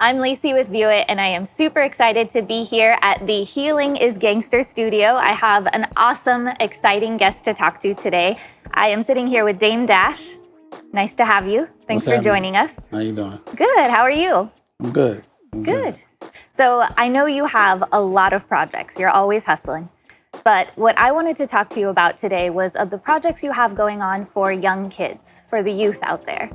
I'm Lacey with Viewit, and I am super excited to be here at the Healing is Gangster studio. I have an awesome, exciting guest to talk to today. I am sitting here with Dame Dash. Nice to have you. Thanks for joining us. How you doing? Good. How are you? I'm good. Good. So I know you have a lot of projects. You're always hustling. But what I wanted to talk to you about today was of the projects you have going on for young kids, for the youth out there.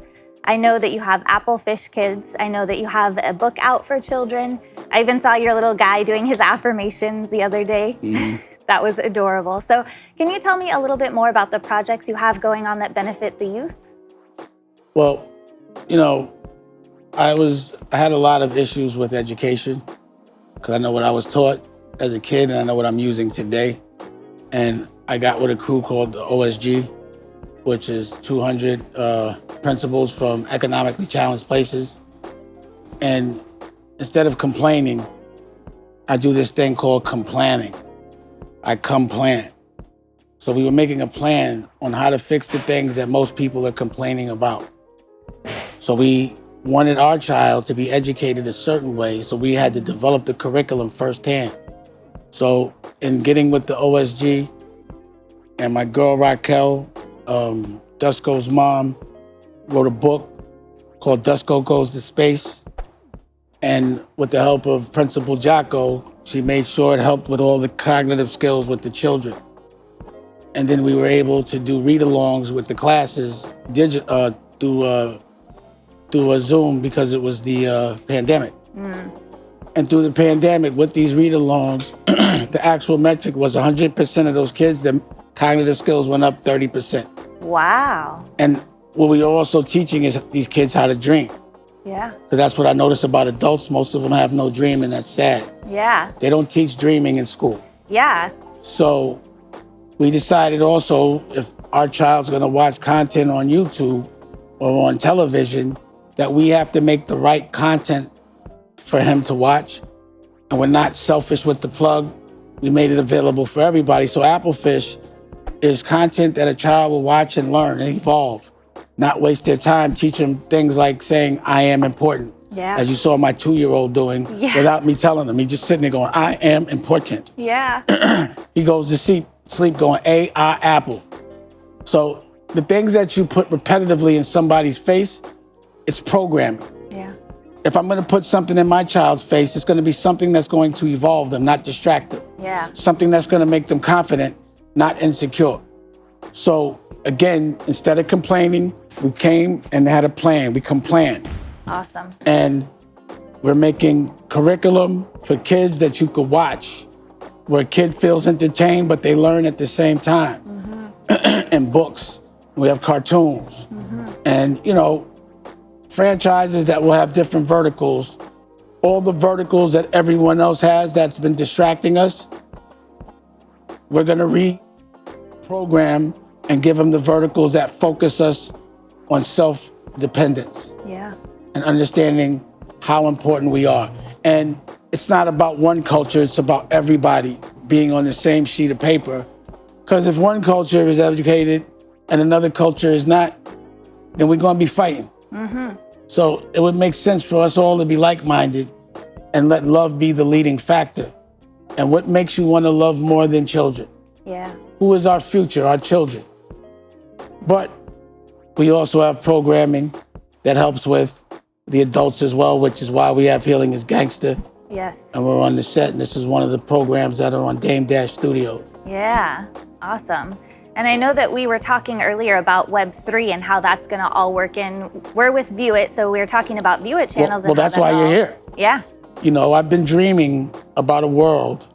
I know that you have Applefish Kids. I know that you have a book out for children. I even saw your little guy doing his affirmations the other day. Mm-hmm. That was adorable. So can you tell me a little bit more about the projects you have going on that benefit the youth? Well, you know, I had a lot of issues with education because I know what I was taught as a kid and I know what I'm using today. And I got with a crew called the OSG, which is 200 principals from economically challenged places. And instead of complaining, I do this thing called complanning. I complan. So we were making a plan on how to fix the things that most people are complaining about. So we wanted our child to be educated a certain way, so we had to develop the curriculum firsthand. So in getting with the OSG and my girl Raquel, Dusko's mom, wrote a book called Dusko Goes to Space. And with the help of Principal Jocko, she made sure it helped with all the cognitive skills with the children. And then we were able to do read-alongs with the classes through a Zoom because it was the pandemic. Mm. And through the pandemic, with these read-alongs, the actual metric was 100% of those kids, their cognitive skills went up 30%. Wow. And what we are also teaching is these kids how to dream. Yeah. Because that's what I notice about adults. Most of them have no dream, and that's sad. Yeah. They don't teach dreaming in school. Yeah. So we decided also if our child's going to watch content on YouTube or on television, that we have to make the right content for him to watch. And we're not selfish with the plug. We made it available for everybody. So Applefish is content that a child will watch and learn and evolve. Not waste their time, teach them things like saying, I am important. Yeah. As you saw my 2-year-old doing without me telling him. He just sitting there going, I am important. Yeah. He goes to sleep going, apple. So the things that you put repetitively in somebody's face, it's programming. Yeah. If I'm going to put something in my child's face, it's going to be something that's going to evolve them, not distract them. Yeah. Something that's going to make them confident, not insecure. So again, instead of complaining, we came and had a plan. We complanned. Awesome. And we're making curriculum for kids that you could watch, where a kid feels entertained, but they learn at the same time. Mm-hmm. And books. We have cartoons. Mm-hmm. And, you know, franchises that will have different verticals. All the verticals that everyone else has that's been distracting us, we're going to reprogram and give them the verticals that focus us on self-dependence. Yeah. And understanding how important we are. And it's not about one culture, it's about everybody being on the same sheet of paper. Because if one culture is educated and another culture is not, then we're going to be fighting. Mm-hmm. So it would make sense for us all to be like-minded and let love be the leading factor. And what makes you want to love more than children? Yeah. Who is our future? Our children. But we also have programming that helps with the adults as well, which is why we have Healing is Gangster. Yes. And we're on the set, and this is one of the programs that are on Dame Dash Studios. Yeah, awesome. And I know that we were talking earlier about Web3 and how that's going to all work in. We're with Viewit, so we were talking about Viewit channels. Well, that's why you're here. Yeah. You know, I've been dreaming about a world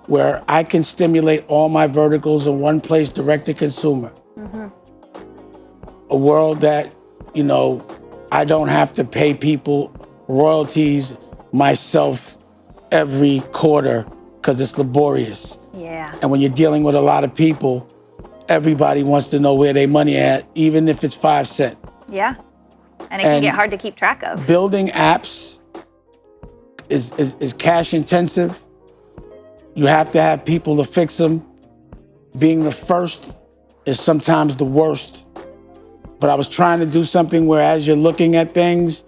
where I can stimulate all my verticals in one place, direct to consumer. Mm-hmm. A world that, you know, I don't have to pay people royalties myself every quarter because it's laborious. Yeah. And when you're dealing with a lot of people, everybody wants to know where their money at, even if it's 5 cents. Yeah. And it can get hard to keep track of. Building apps is cash intensive. You have to have people to fix them. Being the first is sometimes the worst. But I was trying to do something where as you're looking at things,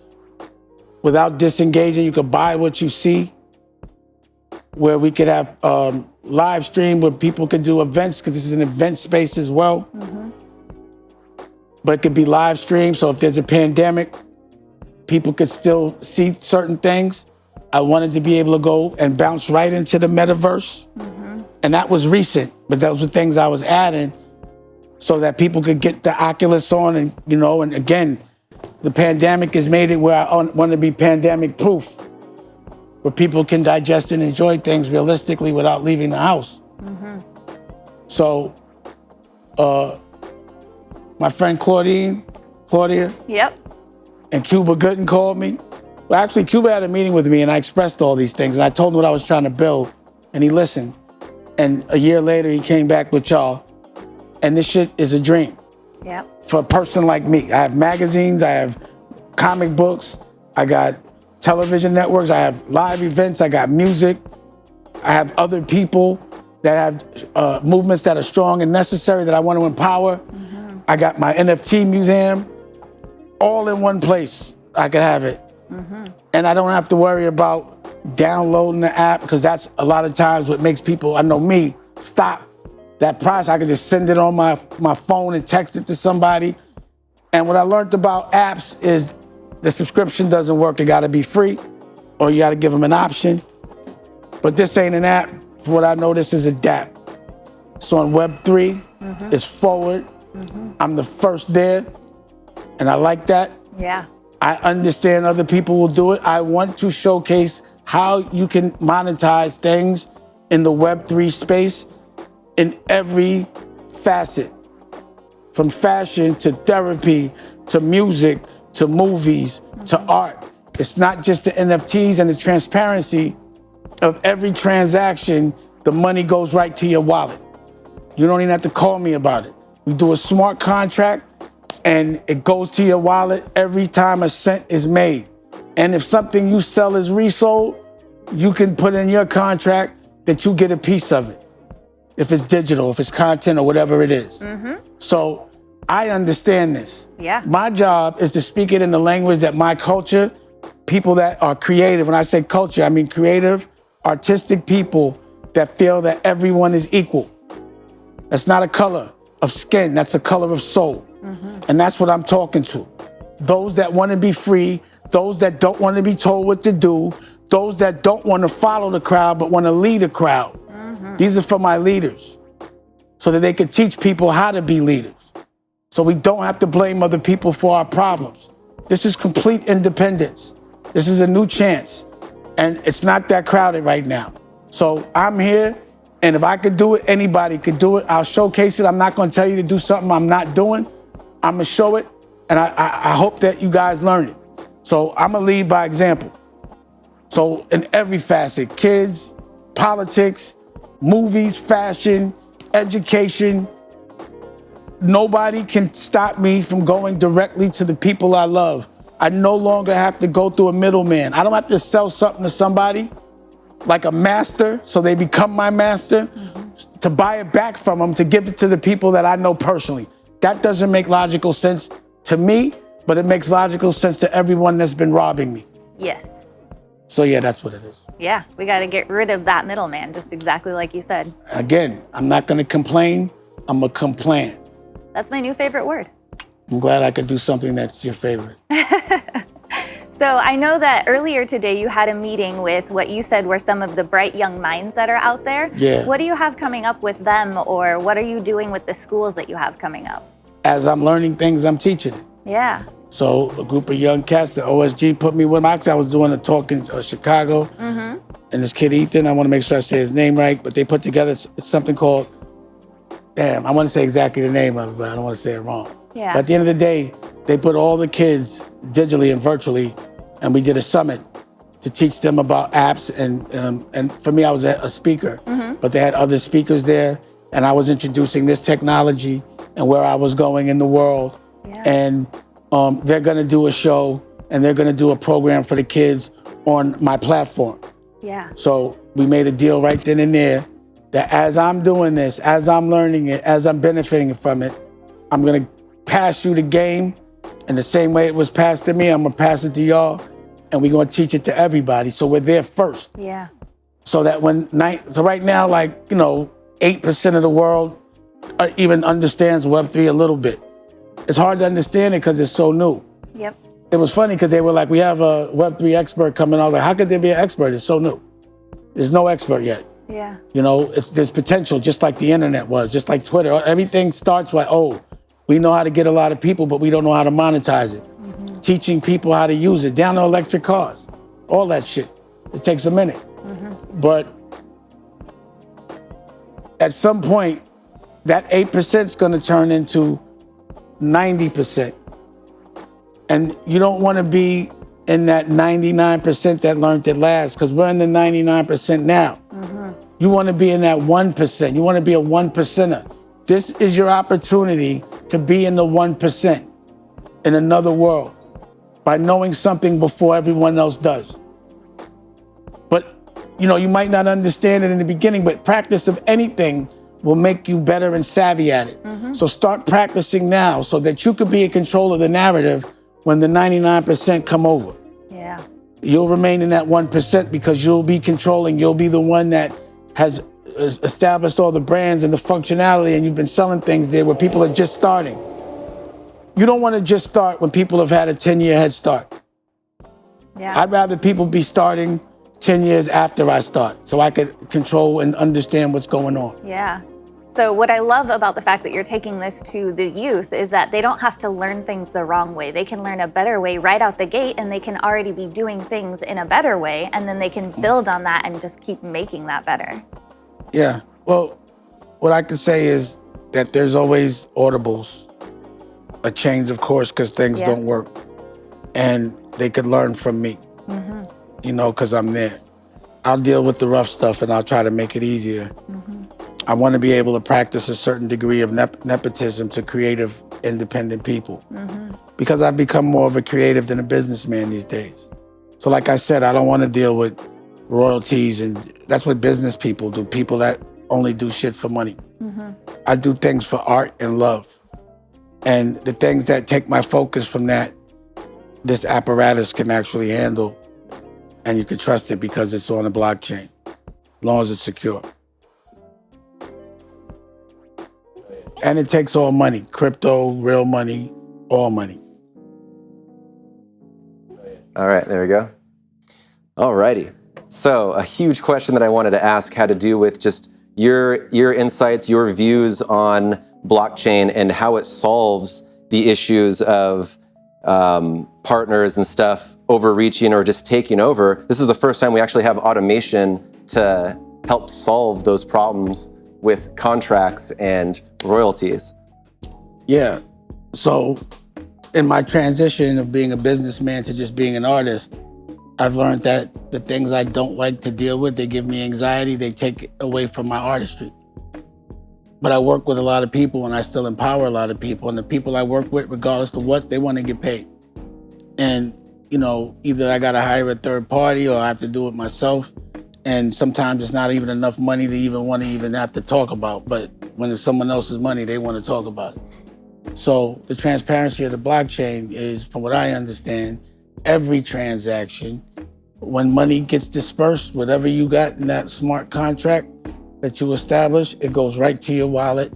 without disengaging. You could buy what you see, where we could have live stream where people could do events, because this is an event space as well. But it could be live stream. So if there's a pandemic, people could still see certain things. I wanted to be able to go and bounce right into the metaverse. And that was recent, but those were things I was adding so that people could get the Oculus on. And, you know, and again, the pandemic has made it where I want to be pandemic proof, where people can digest and enjoy things realistically without leaving the house. So, my friend Claudia, and Cuba Gooden called me. Well, actually, Cuba had a meeting with me, and I expressed all these things, and I told him what I was trying to build, and he listened. And a year later, he came back with y'all, and this shit is a dream. For a person like me. I have magazines, I have comic books, I got television networks, I have live events, I got music, I have other people that have movements that are strong and necessary that I want to empower. I got my NFT museum, all in one place. I could have it. And I don't have to worry about downloading the app, because that's a lot of times what makes people, I know me, stop that process. I could just send it on my phone and text it to somebody. And what I learned about apps is the subscription doesn't work. It got to be free, or you got to give them an option. But this ain't an app. For what I know, this is a DApp. It's on Web3. It's forward. I'm the first there, and I like that. I understand other people will do it. I want to showcase how you can monetize things in the Web3 space in every facet, from fashion to therapy to music to movies to art. It's not just the NFTs and the transparency of every transaction. The money goes right to your wallet. You don't even have to call me about it. We do a smart contract, and it goes to your wallet every time a cent is made. And if something you sell is resold, you can put in your contract that you get a piece of it. If it's digital, if it's content, or whatever it is. So I understand this. My job is to speak it in the language that my culture, people that are creative, when I say culture, I mean creative, artistic people that feel that everyone is equal. That's not a color of skin, that's a color of soul. And that's what I'm talking to. Those that want to be free, those that don't want to be told what to do, those that don't want to follow the crowd but want to lead a crowd. These are for my leaders, so that they can teach people how to be leaders, so we don't have to blame other people for our problems. This is complete independence. This is a new chance, and it's not that crowded right now. So I'm here, and if I could do it, anybody could do it. I'll showcase it. I'm not going to tell you to do something I'm not doing. I'm going to show it, and I hope that you guys learn it. So I'm going to lead by example. So in every facet, kids, politics, movies, fashion, education, nobody can stop me from going directly to the people I love. I no longer have to go through a middleman. I don't have to sell something to somebody like a master, so they become my master, to buy it back from them, to give it to the people that I know personally. That doesn't make logical sense to me, but it makes logical sense to everyone that's been robbing me. So yeah, that's what it is. We got to get rid of that middleman, just exactly like you said. Again, I'm not going to complain. I'm going to complan. That's my new favorite word. I'm glad I could do something that's your favorite. So I know that earlier today you had a meeting with what you said were some of the bright young minds that are out there. What do you have coming up with them, or what are you doing with the schools that you have coming up? As I'm learning things, I'm teaching it. So a group of young cats, the OSG put me with them. Actually, I was doing a talk in Chicago. And this kid, Ethan, I want to make sure I say his name right, but they put together something called, I want to say exactly the name of it, but I don't want to say it wrong. But at the end of the day, they put all the kids digitally and virtually, and we did a summit to teach them about apps. And for me, I was a speaker, but they had other speakers there, and I was introducing this technology and where I was going in the world. And they're going to do a show, and they're going to do a program for the kids on my platform. So we made a deal right then and there that as I'm doing this, as I'm learning it, as I'm benefiting from it, I'm going to pass you the game in the same way it was passed to me. I'm going to pass it to y'all. and we're going to teach it to everybody. So we're there first. Yeah. So that so right now, 8% of the world even understands Web3 a little bit. It's hard to understand it because it's so new. Yep. It was funny because they were like, we have a Web3 expert coming. I was like, how could there be an expert? It's so new. There's no expert yet. Yeah. There's potential, just like the internet was, just like Twitter. Everything starts with, we know how to get a lot of people, but we don't know how to monetize it. Mm-hmm. Teaching people how to use it, down to electric cars, all that shit. It takes a minute. Mm-hmm. But at some point, that 8% is going to turn into 90%. And you don't want to be in that 99% that learned it last, because we're in the 99% now. Mm-hmm. You want to be in that 1%. You want to be a 1%er. This is your opportunity to be in the 1% in another world by knowing something before everyone else does. But, you might not understand it in the beginning, but practice of anything will make you better and savvy at it. Mm-hmm. So start practicing now so that you could be in control of the narrative when the 99% come over. Yeah. You'll remain in that 1% because you'll be controlling. You'll be the one that has established all the brands and the functionality, and you've been selling things there where people are just starting. You don't want to just start when people have had a 10-year head start. Yeah. I'd rather people be starting 10 years after I start so I could control and understand what's going on. Yeah. So what I love about the fact that you're taking this to the youth is that they don't have to learn things the wrong way. They can learn a better way right out the gate, and they can already be doing things in a better way, and then they can build on that and just keep making that better. Yeah. Well, what I can say is that there's always audibles, a change of course because things don't work, and they could learn from me, because I'm there. I'll deal with the rough stuff and I'll try to make it easier. Mm-hmm. I want to be able to practice a certain degree of nepotism to creative, independent people, because I've become more of a creative than a businessman these days. So like I said, I don't want to deal with royalties, and that's what business people do, people that only do shit for money. Mm-hmm. I do things for art and love. And the things that take my focus from that, this apparatus can actually handle, and you can trust it because it's on a blockchain, as long as it's secure. And it takes all money, crypto, real money, all money. All right, there we go. All righty. So a huge question that I wanted to ask had to do with just your insights, your views on blockchain and how it solves the issues of partners and stuff overreaching or just taking over. This is the first time we actually have automation to help solve those problems with contracts and royalties. Yeah. So in my transition of being a businessman to just being an artist, I've learned that the things I don't like to deal with, they give me anxiety, they take away from my artistry. But I work with a lot of people and I still empower a lot of people. And the people I work with, regardless of what, they want to get paid. And, either I got to hire a third party or I have to do it myself. And sometimes it's not even enough money to even want to even have to talk about. But when it's someone else's money, they want to talk about it. So the transparency of the blockchain is, from what I understand, every transaction, when money gets dispersed, whatever you got in that smart contract that you establish, it goes right to your wallet.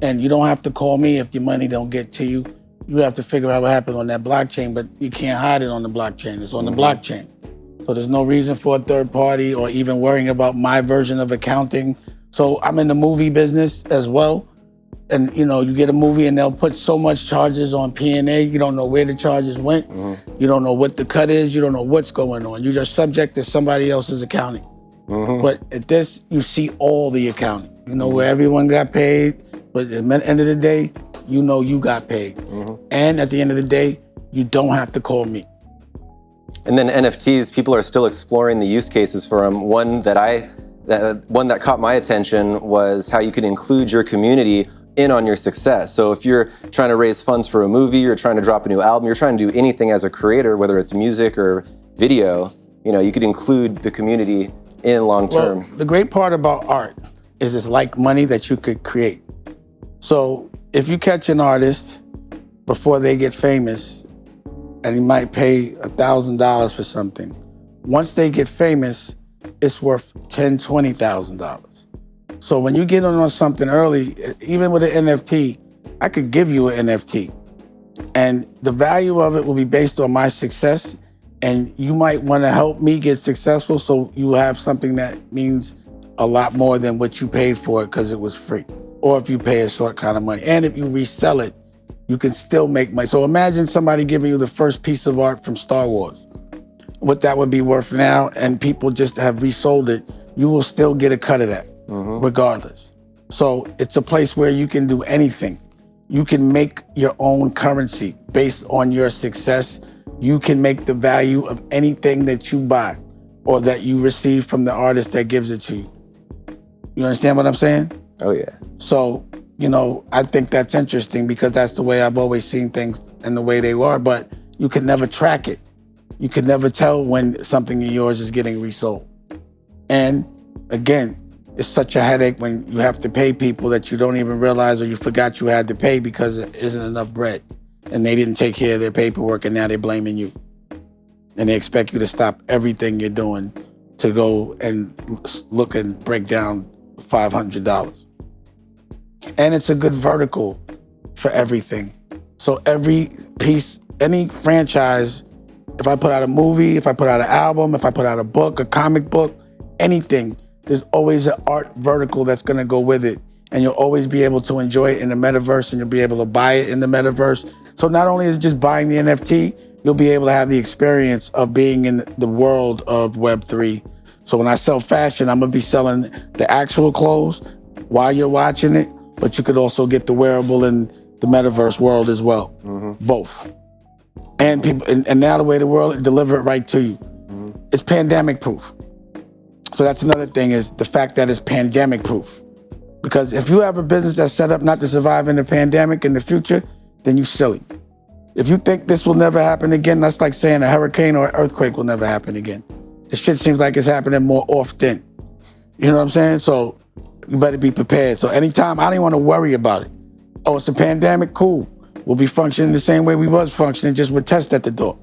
And you don't have to call me if your money don't get to you. You have to figure out what happened on that blockchain, but you can't hide it on the blockchain. It's on the blockchain. So there's no reason for a third party or even worrying about my version of accounting. So I'm in the movie business as well. And you get a movie and they'll put so much charges on P&A. You don't know where the charges went. You don't know what the cut is. You don't know what's going on. You're just subject to somebody else's accounting. But at this, you see all the accounting. You know where everyone got paid. But at the end of the day, you got paid. And at the end of the day, you don't have to call me. And then NFTs, people are still exploring the use cases for them. One that caught my attention was how you could include your community in on your success. So if you're trying to raise funds for a movie, you're trying to drop a new album, you're trying to do anything as a creator, whether it's music or video, you could include the community in long term. Well, the great part about art is it's like money that you could create. So if you catch an artist before they get famous, and he might pay $1,000 for something. Once they get famous, it's worth $10,000, $20,000. So when you get on something early, even with an NFT, I could give you an NFT. And the value of it will be based on my success. And you might want to help me get successful so you have something that means a lot more than what you paid for it because it was free. Or if you pay a short kind of money. And if you resell it, you can still make money. So imagine somebody giving you the first piece of art from Star Wars. What that would be worth now, and people just have resold it, you will still get a cut of that, regardless. So it's a place where you can do anything. You can make your own currency based on your success. You can make the value of anything that you buy or that you receive from the artist that gives it to you. You understand what I'm saying? Oh, yeah. So, I think that's interesting because that's the way I've always seen things and the way they are, but you can never track it. You can never tell when something of yours is getting resold. And again, it's such a headache when you have to pay people that you don't even realize or you forgot you had to pay because there isn't enough bread. And they didn't take care of their paperwork and now they're blaming you. And they expect you to stop everything you're doing to go and look and break down $500. And it's a good vertical for everything. So every piece, any franchise, if I put out a movie, if I put out an album, if I put out a book, a comic book, anything, there's always an art vertical that's gonna go with it. And you'll always be able to enjoy it in the metaverse and you'll be able to buy it in the metaverse. So not only is it just buying the NFT, you'll be able to have the experience of being in the world of Web3. So when I sell fashion, I'm gonna be selling the actual clothes while you're watching it, but you could also get the wearable in the metaverse world as well, both. And people, and now the way the world deliver it right to you. It's pandemic proof. So that's another thing is the fact that it's pandemic proof. Because if you have a business that's set up not to survive in the pandemic in the future, then you're silly. If you think this will never happen again, that's like saying a hurricane or an earthquake will never happen again. The shit seems like it's happening more often. You know what I'm saying? So you better be prepared. So anytime, I don't want to worry about it. Oh, it's a pandemic? Cool. We'll be functioning the same way we was functioning, just with tests at the door.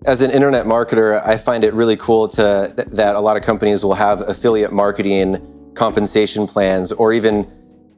As an internet marketer, I find it really cool that a lot of companies will have affiliate marketing compensation plans or even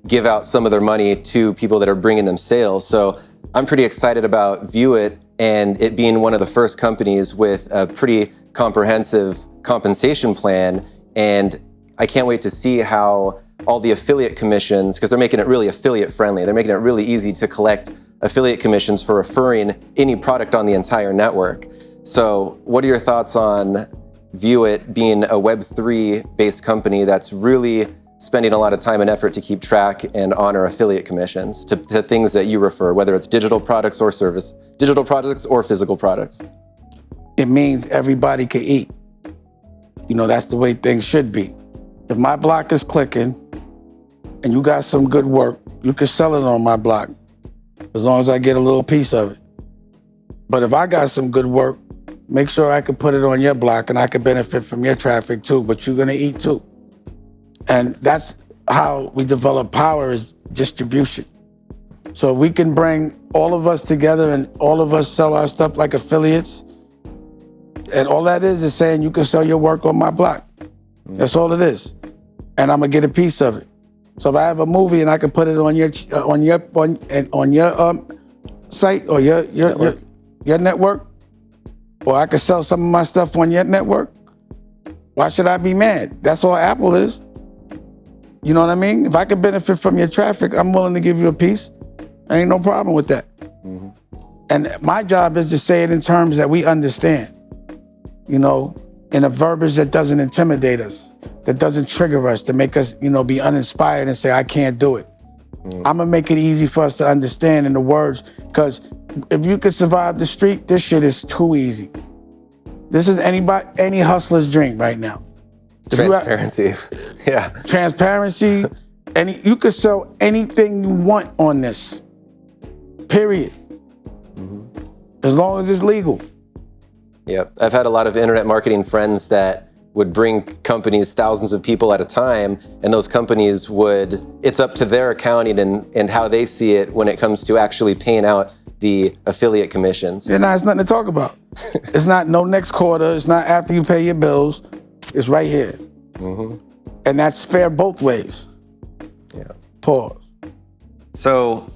give out some of their money to people that are bringing them sales. So I'm pretty excited about Viewit and it being one of the first companies with a pretty comprehensive compensation plan. And I can't wait to see how all the affiliate commissions, because they're making it really affiliate friendly. They're making it really easy to collect affiliate commissions for referring any product on the entire network. So what are your thoughts on Viewit being a Web3 based company that's really spending a lot of time and effort to keep track and honor affiliate commissions to things that you refer, whether it's digital products or physical products? It means everybody can eat. That's the way things should be. If my block is clicking and you got some good work, you can sell it on my block as long as I get a little piece of it. But if I got some good work, make sure I can put it on your block and I can benefit from your traffic too, but you're gonna eat too. And that's how we develop power, is distribution. So we can bring all of us together and all of us sell our stuff like affiliates. And all that is saying you can sell your work on my block. That's all it is. And I'm gonna get a piece of it. So if I have a movie and I can put it on your site or your network, or I can sell some of my stuff on your network, why should I be mad? That's all Apple is. You know what I mean? If I can benefit from your traffic, I'm willing to give you a piece. Ain't no problem with that. And my job is to say it in terms that we understand, in a verbiage that doesn't intimidate us, that doesn't trigger us, to make us, be uninspired and say, I can't do it. I'm gonna make it easy for us to understand in the words, because if you could survive the street, this shit is too easy. This is any hustler's dream right now. Transparency. Yeah. Transparency. You could sell anything you want on this. Period. As long as it's legal. Yep. I've had a lot of internet marketing friends that would bring companies thousands of people at a time, and those companies it's up to their accounting and how they see it when it comes to actually paying out the affiliate commissions. Yeah, it's nothing to talk about. It's not no next quarter. It's not after you pay your bills. It's right here. Mm-hmm. And that's fair both ways. Yeah. Pause. So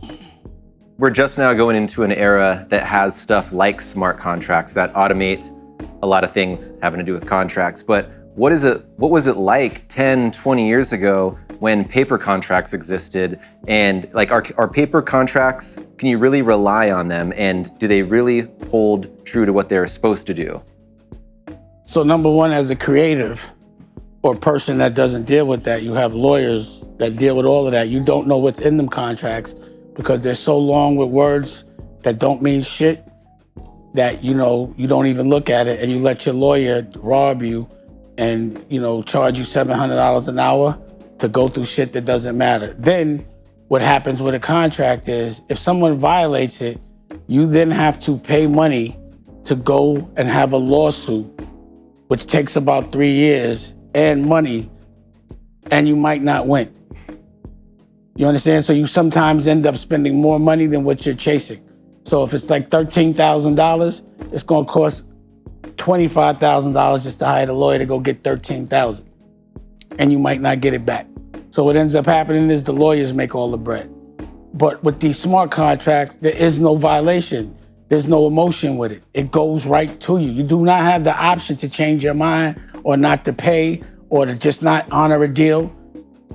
we're just now going into an era that has stuff like smart contracts that automate a lot of things having to do with contracts. But what was it like 10, 20 years ago when paper contracts existed? And like, are paper contracts, can you really rely on them? And do they really hold true to what they're supposed to do? So number one, as a creative or person that doesn't deal with that, you have lawyers that deal with all of that. You don't know what's in them contracts because they're so long with words that don't mean shit that, you don't even look at it, and you let your lawyer rob you and, charge you $700 an hour to go through shit that doesn't matter. Then what happens with a contract is if someone violates it, you then have to pay money to go and have a lawsuit, which takes about 3 years and money, and you might not win. You understand? So you sometimes end up spending more money than what you're chasing. So if it's like $13,000, it's going to cost $25,000 just to hire the lawyer to go get $13,000, and you might not get it back. So what ends up happening is the lawyers make all the bread. But with these smart contracts, there is no violation. There's no emotion with it. It goes right to you. You do not have the option to change your mind or not to pay or to just not honor a deal.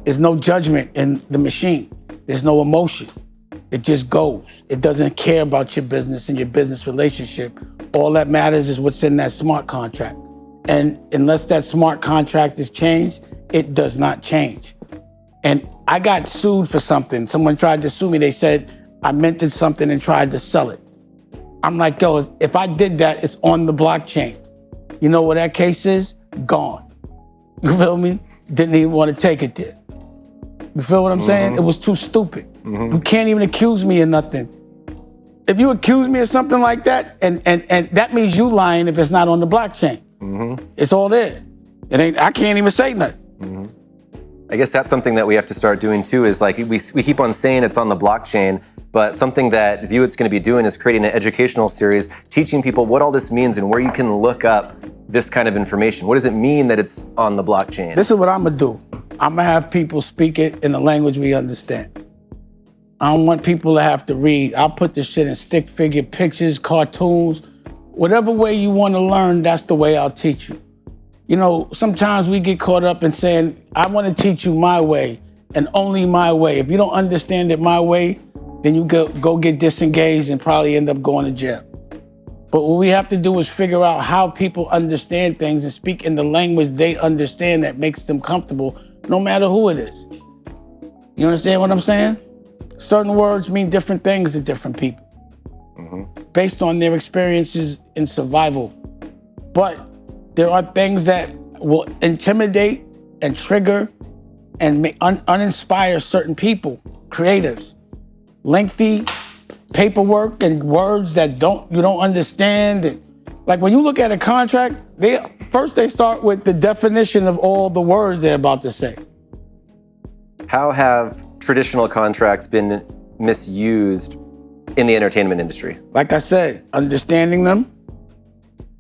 There's no judgment in the machine. There's no emotion. It just goes. It doesn't care about your business and your business relationship. All that matters is what's in that smart contract. And unless that smart contract is changed, it does not change. And I got sued for something. Someone tried to sue me. They said I minted something and tried to sell it. I'm like, yo, if I did that, it's on the blockchain. You know what that case is? Gone. You feel me? Didn't even want to take it there. You feel what I'm saying? It was too stupid. You can't even accuse me of nothing. If you accuse me of something like that, and that means you lying if it's not on the blockchain. It's all there. I can't even say nothing. I guess that's something that we have to start doing too, is like we keep on saying it's on the blockchain, but something that Viewit's going to be doing is creating an educational series, teaching people what all this means and where you can look up this kind of information. What does it mean that it's on the blockchain? This is what I'm going to do. I'm going to have people speak it in a language we understand. I don't want people to have to read. I'll put this shit in stick figure pictures, cartoons, whatever way you want to learn, that's the way I'll teach you. Sometimes we get caught up in saying, I want to teach you my way and only my way. If you don't understand it my way, then you go get disengaged and probably end up going to jail. But what we have to do is figure out how people understand things and speak in the language they understand that makes them comfortable, no matter who it is. You understand what I'm saying? Certain words mean different things to different people based on their experiences in survival. But there are things that will intimidate and trigger and uninspire certain people, creatives. Lengthy paperwork and words that you don't understand. Like when you look at a contract, they start with the definition of all the words they're about to say. How have traditional contracts been misused in the entertainment industry? Like I said, understanding them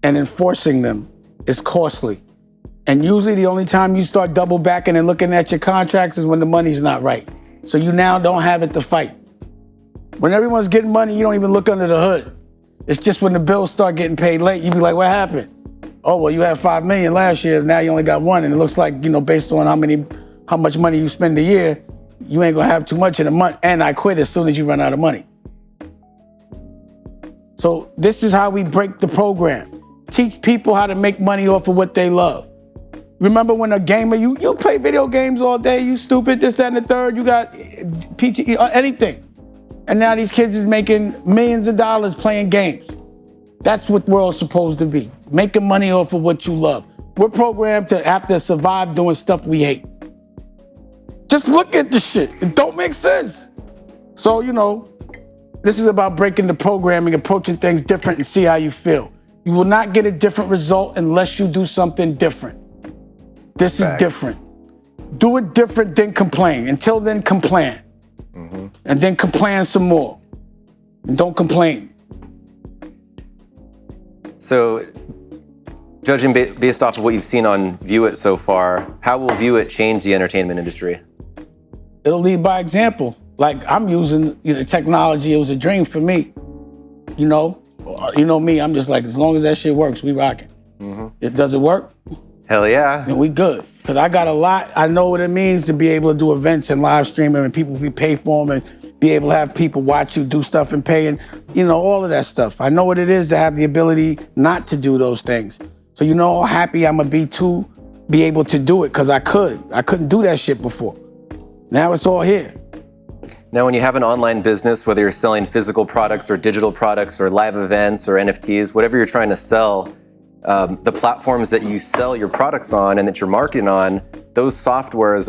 and enforcing them is costly. And usually the only time you start double backing and looking at your contracts is when the money's not right. So you now don't have it to fight. When everyone's getting money, you don't even look under the hood. It's just when the bills start getting paid late, you be like, what happened? Oh, well, you had $5 million last year, now you only got $1 million. And it looks like, based on how much money you spend a year, you ain't gonna have too much in a month, and I quit as soon as you run out of money. So this is how we break the program. Teach people how to make money off of what they love. Remember when a gamer, you play video games all day, you stupid, this, that, and the third, you got PT, anything. And now these kids is making millions of dollars playing games. That's what we're all supposed to be, making money off of what you love. We're programmed to have to survive doing stuff we hate. Just look at the shit. It don't make sense. So, this is about breaking the programming, approaching things different and see how you feel. You will not get a different result unless you do something different. This is different. Do it different, then complain. Until then, complain. And then complain some more. And don't complain. So, judging based off of what you've seen on Viewit so far, how will Viewit change the entertainment industry? It'll lead by example. Like I'm using technology, it was a dream for me. You know me, I'm just like, as long as that shit works, we rocking. It does it work? Hell yeah. Then we good. Cause I got a lot, I know what it means to be able to do events and live streaming and people, we pay for them and be able to have people watch you do stuff and pay and, all of that stuff. I know what it is to have the ability not to do those things. So how happy I'm gonna be to be able to do it, cause I couldn't do that shit before. Now it's all here. Now, when you have an online business, whether you're selling physical products or digital products or live events or NFTs, whatever you're trying to sell, the platforms that you sell your products on and that you're marketing on, those softwares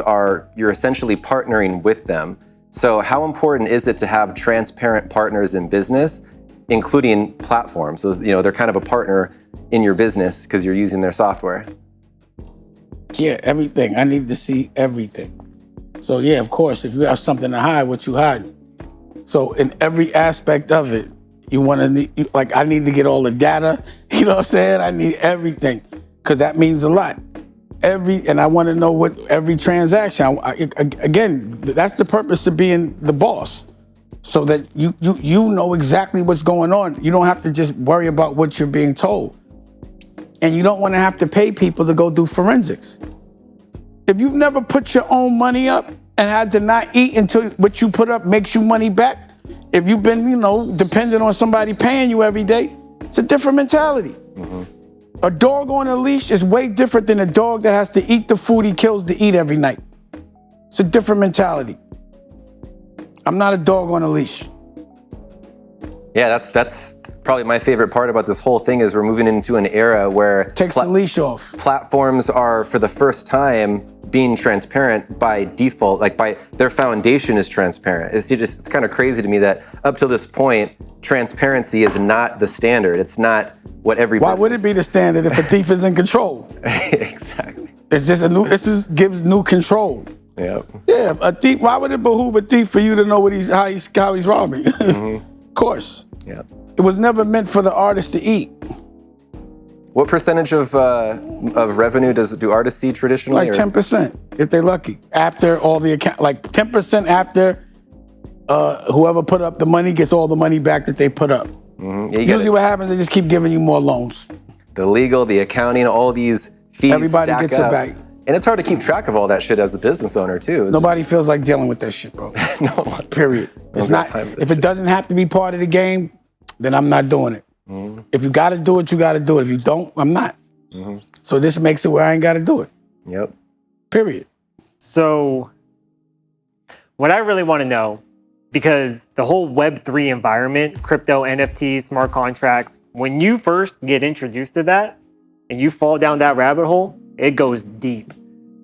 you're essentially partnering with them. So how important is it to have transparent partners in business, including platforms? So, they're kind of a partner in your business because you're using their software. Yeah, everything. I need to see everything. So yeah, of course, if you have something to hide, what you hide. So in every aspect of it, I need to get all the data, you know what I'm saying? I need everything, because that means a lot. And I want to know what every transaction, again, that's the purpose of being the boss. So that you know exactly what's going on. You don't have to just worry about what you're being told. And you don't want to have to pay people to go do forensics. If you've never put your own money up and had to not eat until what you put up makes you money back, if you've been, dependent on somebody paying you every day, it's a different mentality. A dog on a leash is way different than a dog that has to eat the food he kills to eat every night. It's a different mentality. I'm not a dog on a leash. Yeah, that's probably my favorite part about this whole thing is we're moving into an era where takes the leash off. Platforms are, for the first time, being transparent by default, like by their foundation is transparent. It's kind of crazy to me that up till this point, transparency is not the standard. It's not what every Why would it be the standard if a thief is in control? Exactly. It's just gives new control. Yep. Yeah, a thief. Why would it behoove a thief for you to know how he's robbing? Of course. Yeah. It was never meant for the artist to eat. What percentage of revenue do artists see traditionally? Like 10%, if they're lucky. After all the account, like 10% after whoever put up the money gets all the money back that they put up. Yeah, usually what happens, they just keep giving you more loans. The legal, the accounting, all these fees Everybody stack gets up. it back. And it's hard to keep track of all that shit as the business owner too. Nobody feels like dealing with that shit, bro. No. Period. It's not. If it doesn't have to be part of the game, then I'm not doing it. If you got to do it, you got to do it. If you don't, I'm not. So this makes it where I ain't got to do it. Yep. Period. So what I really want to know, because the whole Web3 environment, crypto, NFTs, smart contracts, when you first get introduced to that and you fall down that rabbit hole, it goes deep.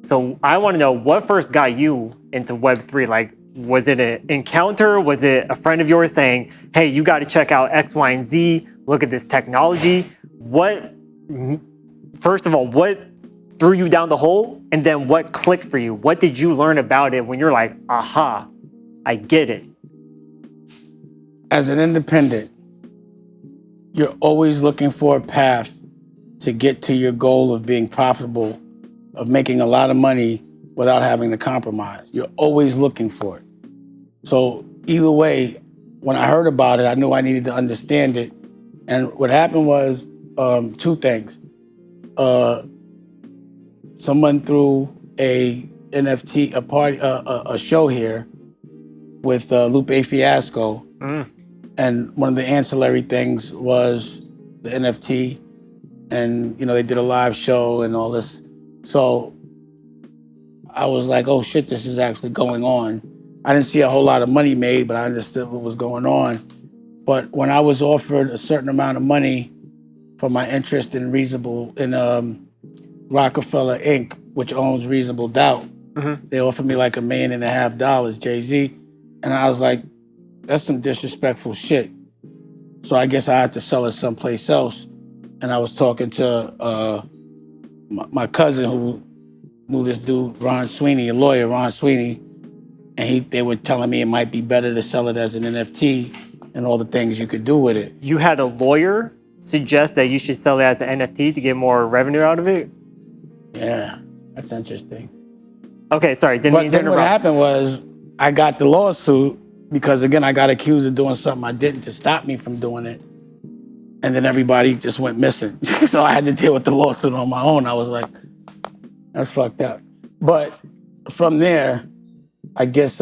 So I want to know what first got you into Web3. Like, was it an encounter? Was it a friend of yours saying, hey, you got to check out X, Y, and Z. Look at this technology. First of all, what threw you down the hole? And then what clicked for you? What did you learn about it when you're like, aha, I get it? As an independent, you're always looking for a path to get to your goal of being profitable, of making a lot of money without having to compromise. You're always looking for it. So either way, when I heard about it, I knew I needed to understand it. And what happened was two things. Someone threw a NFT, a show here with Lupe Fiasco. And one of the ancillary things was the NFT. And, they did a live show and all this. So I was like, oh shit, this is actually going on. I didn't see a whole lot of money made, but I understood what was going on. But when I was offered a certain amount of money for my interest in Rockefeller Inc., which owns Reasonable Doubt, they offered me like $1.5 million, Jay-Z. And I was like, that's some disrespectful shit. So I guess I had to sell it someplace else. And I was talking to my cousin who knew this dude, Ron Sweeney, a lawyer, Ron Sweeney, and they were telling me it might be better to sell it as an NFT and all the things you could do with it. You had a lawyer suggest that you should sell it as an NFT to get more revenue out of it? Yeah, that's interesting. Okay, sorry, didn't mean to But then what interrupt. happened was I got the lawsuit because, again, I got accused of doing something I didn't to stop me from doing it. And then everybody just went missing. So I had to deal with the lawsuit on my own. I was like, that's fucked up. But from there, I guess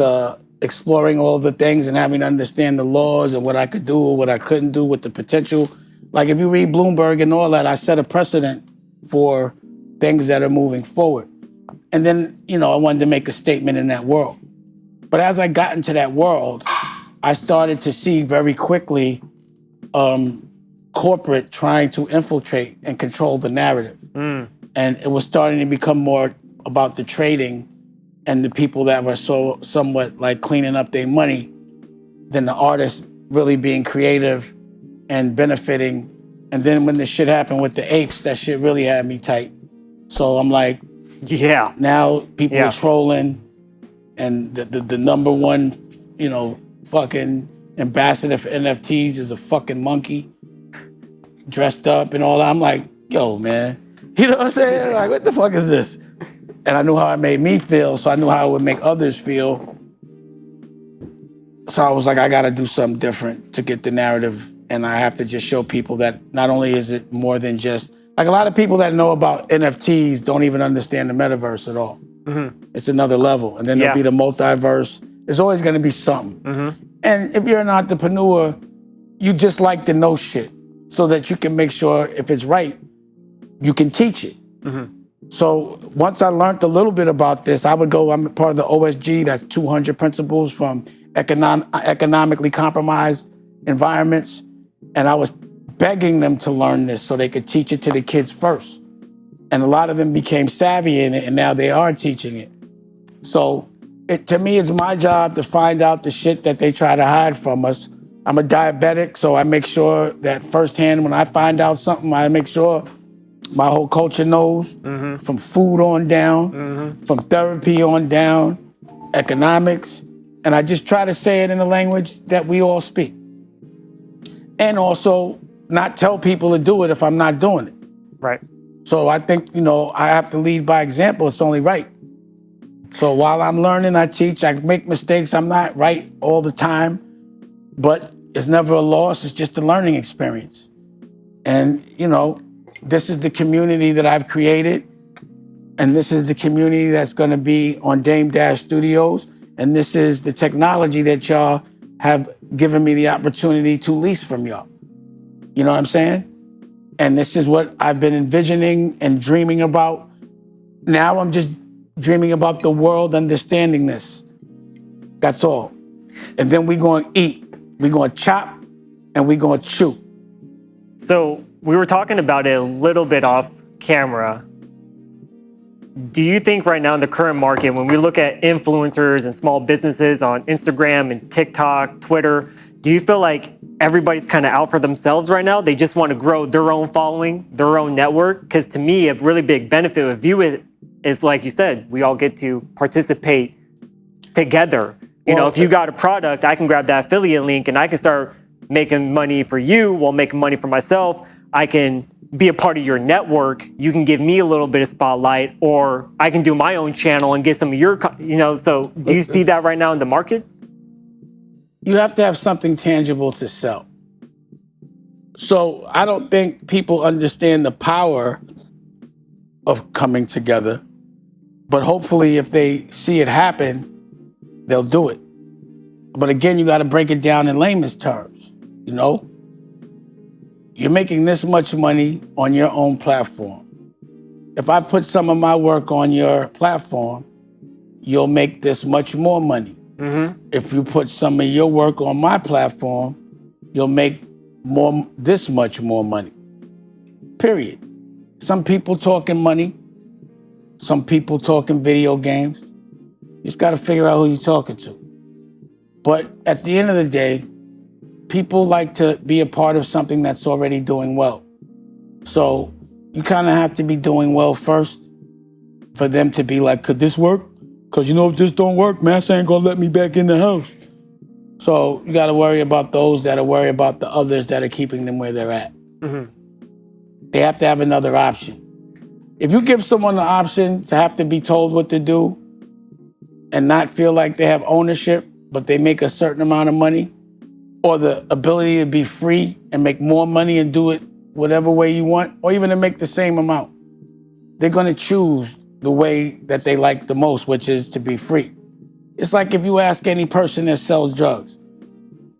exploring all the things and having to understand the laws and what I could do or what I couldn't do with the potential. Like if you read Bloomberg and all that, I set a precedent for things that are moving forward. And then, I wanted to make a statement in that world. But as I got into that world, I started to see very quickly corporate trying to infiltrate and control the narrative. And it was starting to become more about the trading and the people that were so somewhat like cleaning up their money than the artists really being creative and benefiting. And then when the shit happened with the apes, that shit really had me tight. So I'm like, Yeah. now people are trolling, and the number one, fucking ambassador for NFTs is a fucking monkey dressed up and all that. I'm like, yo, man, you know what I'm saying? Like, what the fuck is this? And I knew how it made me feel, so I knew how it would make others feel. So I was like, I gotta do something different to get the narrative, and I have to just show people that not only is it more than just, like a lot of people that know about NFTs don't even understand the metaverse at all. It's another level. And then there'll be the multiverse. There's always gonna be something. And if you're an entrepreneur, you just like to know shit so that you can make sure if it's right, you can teach it. So once I learned a little bit about this, I'm part of the OSG, that's 200 principles from economically compromised environments. And I was begging them to learn this so they could teach it to the kids first. And a lot of them became savvy in it, and now they are teaching it. So to me, it's my job to find out the shit that they try to hide from us. I'm a diabetic, so I make sure that firsthand when I find out something, I make sure my whole culture knows, from food on down, from therapy on down, economics. And I just try to say it in a language that we all speak. And also not tell people to do it if I'm not doing it. Right. So I think, I have to lead by example. It's only right. So while I'm learning, I teach, I make mistakes. I'm not right all the time, but it's never a loss. It's just a learning experience. And, this is the community that I've created. And this is the community that's going to be on Dame Dash Studios. And this is the technology that y'all have given me the opportunity to lease from y'all. You know what I'm saying? And this is what I've been envisioning and dreaming about. Now I'm just dreaming about the world understanding this. That's all. And then we're going to eat. We're going to chop and we're going to chew. So we were talking about it a little bit off camera. Do you think right now in the current market, when we look at influencers and small businesses on Instagram and TikTok, Twitter, do you feel like everybody's kind of out for themselves right now? They just want to grow their own following, their own network? Because to me, a really big benefit with Viewit is, like you said, we all get to participate together. If you got a product, I can grab that affiliate link and I can start making money for you while making money for myself. I can be a part of your network. You can give me a little bit of spotlight, or I can do my own channel and get some of your, so do you see that right now in the market? You have to have something tangible to sell. So I don't think people understand the power of coming together, but hopefully if they see it happen, they'll do it. But again, you got to break it down in layman's terms, You're making this much money on your own platform. If I put some of my work on your platform, you'll make this much more money. If you put some of your work on my platform, you'll make this much more money. Period. Some people talking money, some people talking video games. You just got to figure out who you're talking to. But at the end of the day, people like to be a part of something that's already doing well. So you kind of have to be doing well first. for them to be like, could this work? Because if this don't work, Master ain't gonna let me back in the house. So you gotta worry about those that are worried about the others that are keeping them where they're at. They have to have another option. If you give someone the option to have to be told what to do and not feel like they have ownership, but they make a certain amount of money, or the ability to be free and make more money and do it whatever way you want, or even to make the same amount, they're gonna choose the way that they like the most, which is to be free. It's like if you ask any person that sells drugs,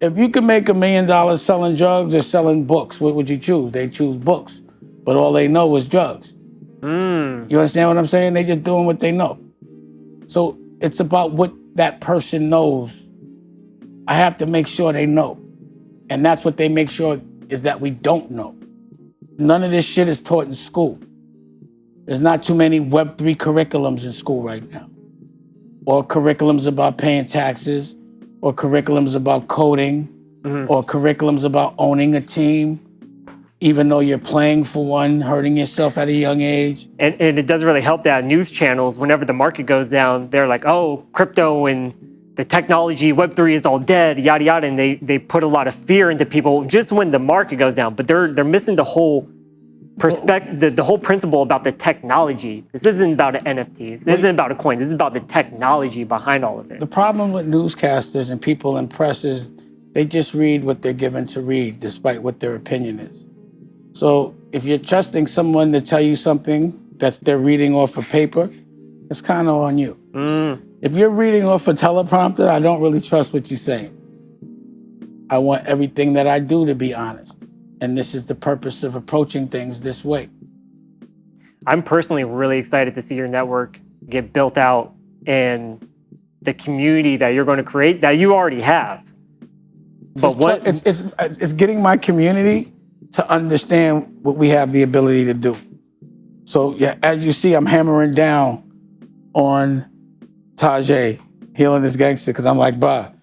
if you could make $1 million selling drugs or selling books, what would you choose? They choose books, but all they know is drugs. You understand what I'm saying? They just doing what they know. So it's about what that person knows. I have to make sure they know. And that's what they make sure is that we don't know. None of this shit is taught in school. There's not too many Web3 curriculums in school right now. Or curriculums about paying taxes, or curriculums about coding, or curriculums about owning a team, even though you're playing for one, hurting yourself at a young age. And it doesn't really help that news channels, whenever the market goes down, they're like, oh, crypto and the technology, Web3 is all dead, yada, yada. And they put a lot of fear into people just when the market goes down. But they're missing the whole perspective, the whole principle about the technology. This isn't about an NFT. This isn't about a coin. This is about the technology behind all of it. The problem with newscasters and people in press is they just read what they're given to read, despite what their opinion is. So if you're trusting someone to tell you something that they're reading off a paper, it's kind of on you. If you're reading off a teleprompter, I don't really trust what you're saying. I want everything that I do to be honest. And this is the purpose of approaching things this way. I'm personally really excited to see your network get built out and the community that you're going to create that you already have. But it's getting my community to understand what we have the ability to do. So yeah, as you see, I'm hammering down on Tajay, Healing is Gangster, because I'm like, bruh,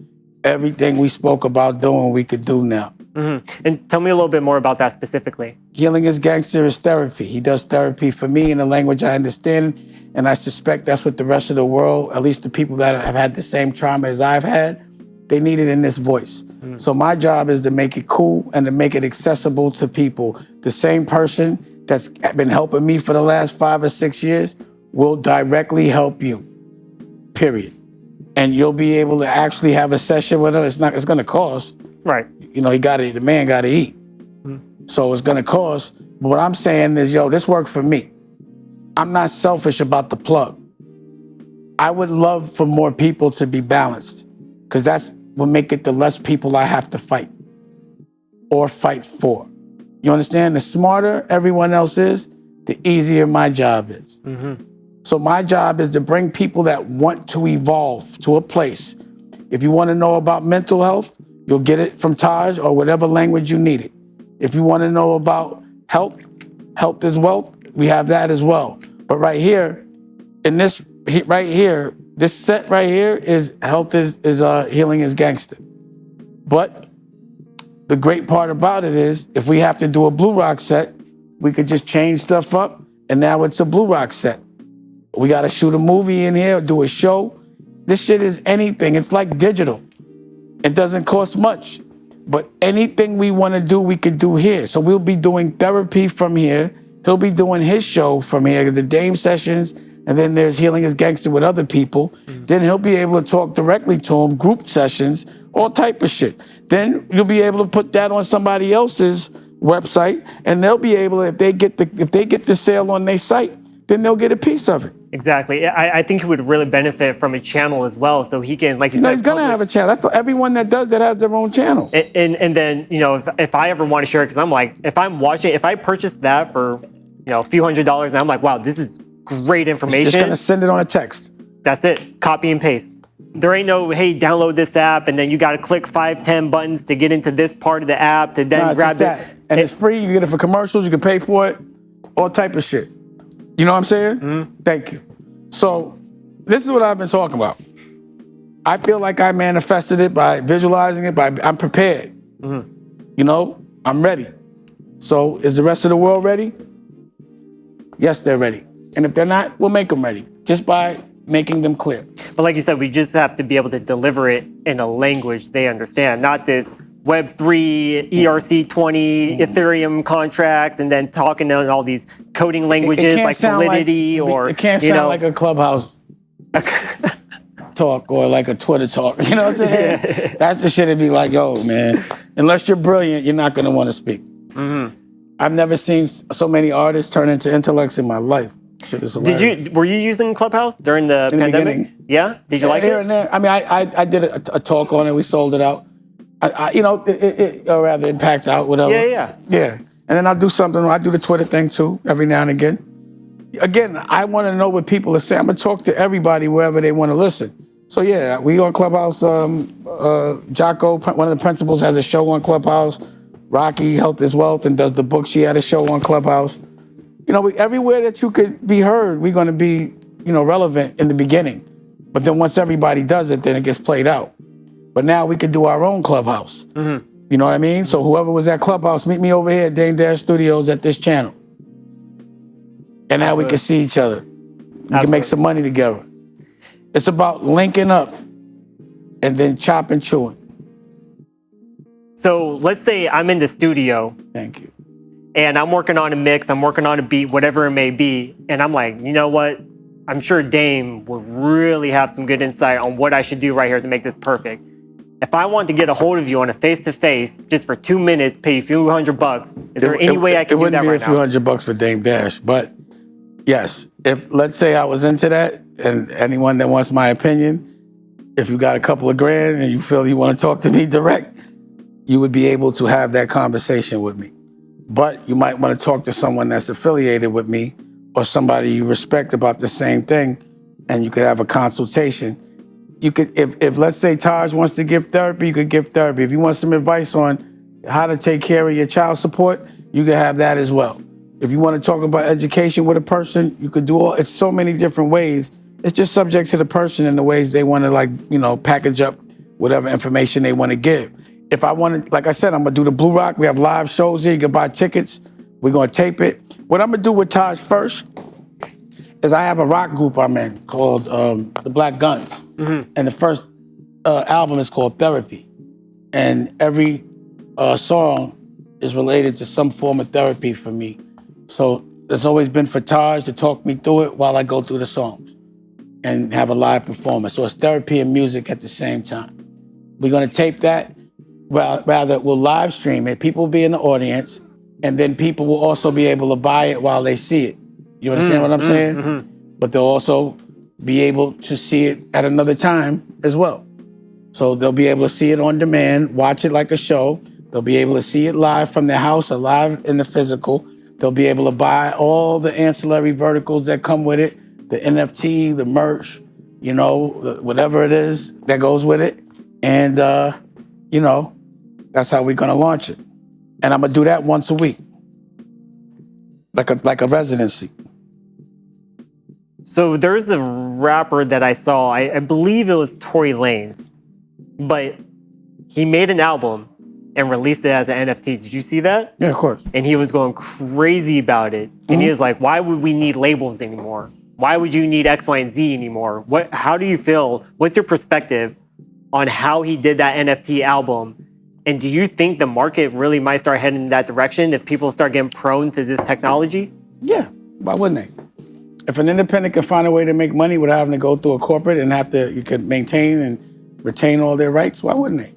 everything we spoke about doing, we could do now. And tell me a little bit more about that specifically. Healing is Gangster is therapy. He does therapy for me in a language I understand, and I suspect that's what the rest of the world, at least the people that have had the same trauma as I've had, they need it in this voice. So my job is to make it cool and to make it accessible to people. The same person that's been helping me for the last 5 or 6 years will directly help you, period. And you'll be able to actually have a session with her. It's gonna cost. Right. The man gotta eat. So it's gonna cost. But what I'm saying is, this worked for me. I'm not selfish about the plug. I would love for more people to be balanced, because that's what make it the less people I have to fight or fight for. You understand? The smarter everyone else is, the easier my job is. So my job is to bring people that want to evolve to a place. If you want to know about mental health, you'll get it from Taj or whatever language you need it. If you want to know about health is wealth, we have that as well. But right here, in this right here, this set right here is Healing is Gangster. But the great part about it is, if we have to do a Blue Rock set, we could just change stuff up, and now it's a Blue Rock set. We got to shoot a movie in here, do a show. This shit is anything. It's like digital. It doesn't cost much. But anything we want to do, we could do here. So we'll be doing therapy from here. He'll be doing his show from here, the Dame sessions, and then there's Healing is Gangster with other people. Then he'll be able to talk directly to him, group sessions, all type of shit. Then you'll be able to put that on somebody else's website, and they'll be able, if they get the sale on their site, then they'll get a piece of it. Exactly. I think he would really benefit from a channel as well, so he can, like you said, he's gonna have a channel. That's everyone that does that has their own channel. And then, if I ever want to share it, because I'm like, if I purchase that for, a few $100s, and I'm like, wow, this is great information. Just gonna send it on a text. That's it. Copy and paste. There ain't no, hey, download this app, and then you got to click 5-10 buttons to get into this part of the app to then grab it. And it's free. You get it for commercials. You can pay for it. All type of shit. You know what I'm saying? Thank you. So this is what I've been talking about. I feel like I manifested it by visualizing it. I'm prepared. I'm ready. So is the rest of the world ready? Yes, they're ready. And if they're not, we'll make them ready just by making them clear. But like you said, we just have to be able to deliver it in a language they understand, not this Web3, ERC20, Ethereum contracts, and then talking in all these coding languages like Solidity or... It can't sound like a Clubhouse talk or like a Twitter talk. You know what I'm saying? Yeah. That's the shit that'd be like, yo, man, unless you're brilliant, you're not going to want to speak. I've never seen so many artists turn into intellects in my life. Shit is hilarious. Were you using Clubhouse during the pandemic? Beginning. Yeah? Did you like Here it? and there. I mean, I did a talk on it. We sold it out. Or rather, it packed out, whatever. Yeah. Yeah. And then I'll do something. I do the Twitter thing too, every now and again. Again, I want to know what people are saying. I'm going to talk to everybody wherever they want to listen. So yeah, we on Clubhouse. Jocko, one of the principals, has a show on Clubhouse. Rocky, Health is Wealth, and does the book. She had a show on Clubhouse. Everywhere that you could be heard, we're going to be, relevant in the beginning. But then once everybody does it, then it gets played out. But now we could do our own Clubhouse. You know what I mean? So whoever was at Clubhouse, meet me over here at Dame Dash Studios at this channel. And now we can see each other. We can make some money together. It's about linking up and then chopping, chewing. So let's say I'm in the studio. Thank you. And I'm working on a mix, I'm working on a beat, whatever it may be. And I'm like, you know what? I'm sure Dame would really have some good insight on what I should do right here to make this perfect. If I want to get a hold of you on a face-to-face, just for 2 minutes, pay you a few $100, is there any way I can do that right now? It wouldn't be a few $100 for Dame Dash, but yes, if let's say I was into that, and anyone that wants my opinion, if you got a couple of grand and you feel you want to talk to me direct, you would be able to have that conversation with me. But you might want to talk to someone that's affiliated with me or somebody you respect about the same thing, and you could have a consultation. You could, if let's say Taj wants to give therapy, you could give therapy. If you want some advice on how to take care of your child support, you could have that as well. If you want to talk about education with a person, you could do it's so many different ways. It's just subject to the person and the ways they want to package up whatever information they want to give. If I want to, like I said, I'm going to do the Blue Rock. We have live shows here. You can buy tickets. We're going to tape it. What I'm going to do with Taj first is I have a rock group I'm in called the Black Guns. And the first album is called Therapy. And every song is related to some form of therapy for me. So there's always been for Taj to talk me through it while I go through the songs and have a live performance. So it's therapy and music at the same time. We're going to tape that. Rather, we'll live stream it. People will be in the audience, and then people will also be able to buy it while they see it. You understand what I'm saying? But they'll also be able to see it at another time as well. So they'll be able to see it on demand, watch it like a show. They'll be able to see it live from their house or live in the physical. They'll be able to buy all the ancillary verticals that come with it, the NFT, the merch, whatever it is that goes with it. And, that's how we're going to launch it. And I'm going to do that once a week, like a residency. So there's a rapper that I saw, I believe it was Tory Lanez, but he made an album and released it as an NFT. Did you see that? Yeah, of course. And he was going crazy about it. And he was like, why would we need labels anymore? Why would you need X, Y, and Z anymore? How do you feel? What's your perspective on how he did that NFT album? And do you think the market really might start heading in that direction if people start getting prone to this technology? Yeah, why wouldn't they? If an independent can find a way to make money without having to go through a corporate and you could maintain and retain all their rights, why wouldn't they?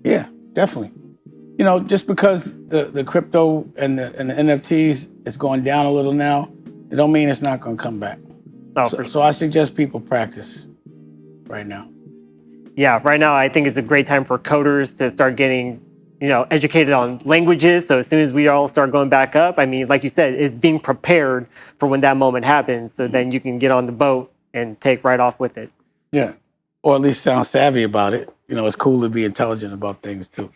Yeah, definitely. Just because the crypto and the NFTs is going down a little now, it don't mean it's not going to come back. So I suggest people practice right now. Yeah, right now I think it's a great time for coders to start getting, educated on languages. So as soon as we all start going back up, I mean, like you said, it's being prepared for when that moment happens. So then you can get on the boat and take right off with it. Yeah, or at least sound savvy about it. It's cool to be intelligent about things too.